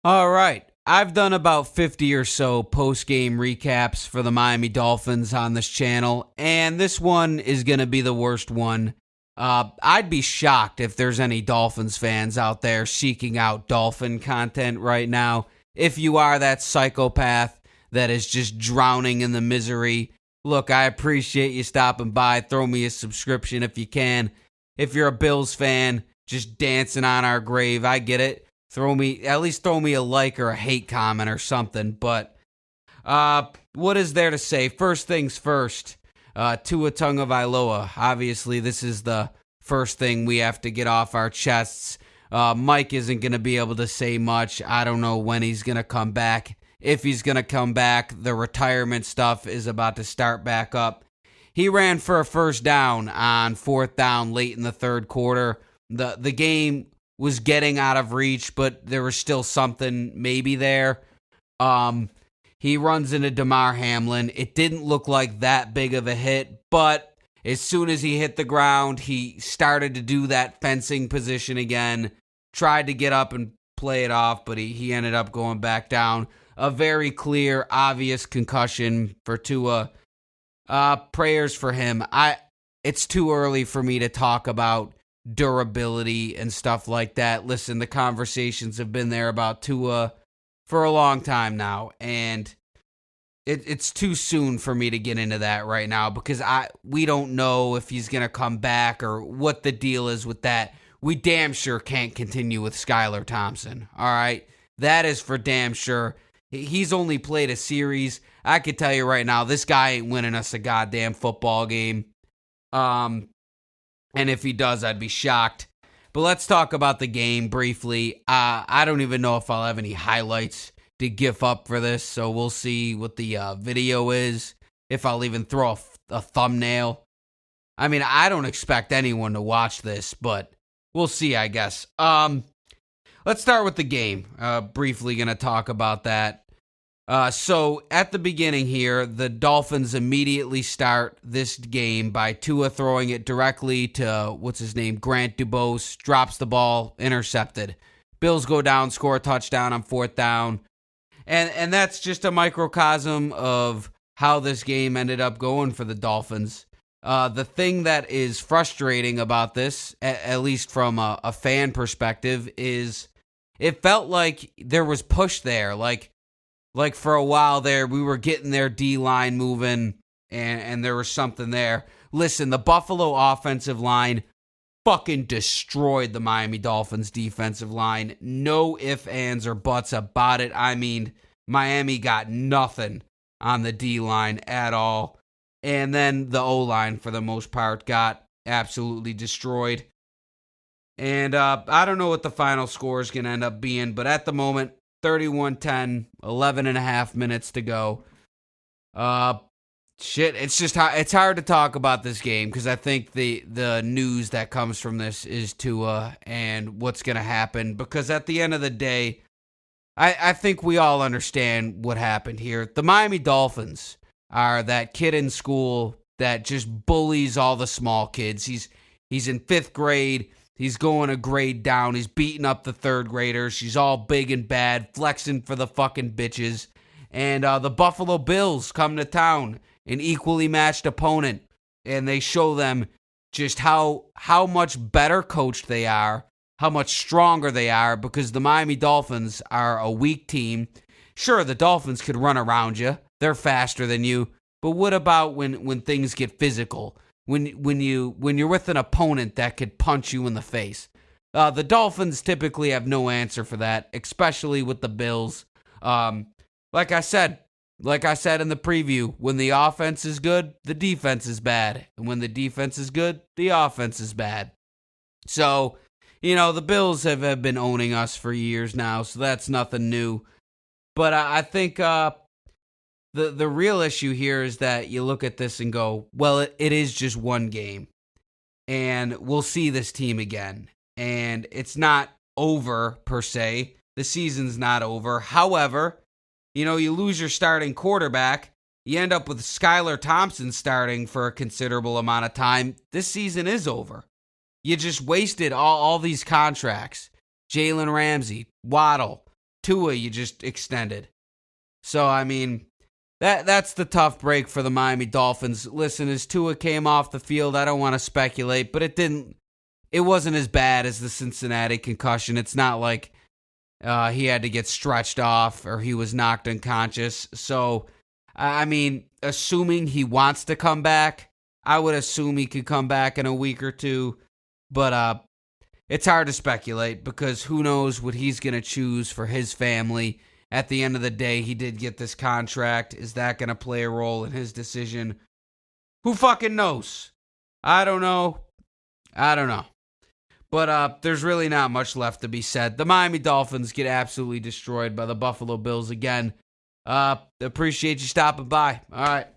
All right. I've done about 50 or so post-game recaps for the Miami Dolphins on this channel, and this one is going to be the worst one. I'd be shocked if there's any Dolphins fans out there seeking out Dolphin content right now. If you are that psychopath that is just drowning in the misery, look, I appreciate you stopping by. Throw me a subscription if you can. If you're a Bills fan, just dancing on our grave, I get it. At least throw me a like or a hate comment or something. But what is there to say? First things first, tuatagovailoa. Obviously, this is the first thing we have to get off our chests. Mike isn't going to be able to say much. I don't know when he's going to come back. If he's going to come back, the retirement stuff is about to start back up. He ran for a first down on fourth down late in the third quarter. The game was getting out of reach, but there was still something maybe there. He runs into Damar Hamlin. It didn't look like that big of a hit, but as soon as he hit the ground, he started to do that fencing position again, tried to get up and play it off, but he ended up going back down. A very clear, obvious concussion for Tua. Prayers for him. It's too early for me to talk about durability and stuff like that. Listen, the conversations have been there about Tua for a long time now, and it's too soon for me to get into that right now because we don't know if he's going to come back or what the deal is with that. We damn sure can't continue with Skylar Thompson, all right? That is for damn sure. He's only played a series. I could tell you right now, this guy ain't winning us a goddamn football game. And if he does, I'd be shocked. But let's talk about the game briefly. I don't even know if I'll have any highlights to gif up for this, so we'll see what the video is, if I'll even throw a thumbnail. I mean, I don't expect anyone to watch this, but we'll see, I guess. Let's start with the game. Briefly going to talk about that. So at the beginning here, the Dolphins immediately start this game by Tua throwing it directly to, Grant Dubose, drops the ball, intercepted. Bills go down, score a touchdown on fourth down. And that's just a microcosm of how this game ended up going for the Dolphins. The thing that is frustrating about this, at least from a fan perspective, is it felt like there was push there. Like for a while there, we were getting their D-line moving, and there was something there. Listen, the Buffalo offensive line fucking destroyed the Miami Dolphins defensive line. No ifs, ands, or buts about it. I mean, Miami got nothing on the D-line at all. And then the O-line, for the most part, got absolutely destroyed. And I don't know what the final score is going to end up being, but at the moment, 31-10, 11 and a half minutes to go. It's hard to talk about this game because I think the news that comes from this is Tua and what's going to happen. Because at the end of the day, I think we all understand what happened here. The Miami Dolphins are that kid in school that just bullies all the small kids. He's in fifth grade. He's going a grade down. He's beating up the third graders. She's all big and bad, flexing for the fucking bitches. And the Buffalo Bills come to town, an equally matched opponent, and they show them just how much better coached they are, how much stronger they are, because the Miami Dolphins are a weak team. Sure, the Dolphins could run around you. They're faster than you. But what about when things get physical? When you're with an opponent that could punch you in the face. The Dolphins typically have no answer for that, especially with the Bills. Like I said in the preview, when the offense is good, the defense is bad. And when the defense is good, the offense is bad. So, the Bills have been owning us for years now, so that's nothing new. But I think the real issue here is that you look at this and go, well, it is just one game. And we'll see this team again. And it's not over, per se. The season's not over. However, you lose your starting quarterback. You end up with Skylar Thompson starting for a considerable amount of time. This season is over. You just wasted all these contracts. Jalen Ramsey, Waddle, Tua you just extended. So, I mean, that's the tough break for the Miami Dolphins. Listen, as Tua came off the field, I don't want to speculate, but it wasn't as bad as the Cincinnati concussion. It's not like he had to get stretched off or he was knocked unconscious. So, I mean, assuming he wants to come back, I would assume he could come back in a week or two. But it's hard to speculate because who knows what he's going to choose for his family. At the end of the day, he did get this contract. Is that going to play a role in his decision? Who fucking knows? I don't know. But there's really not much left to be said. The Miami Dolphins get absolutely destroyed by the Buffalo Bills again. Appreciate you stopping by. All right.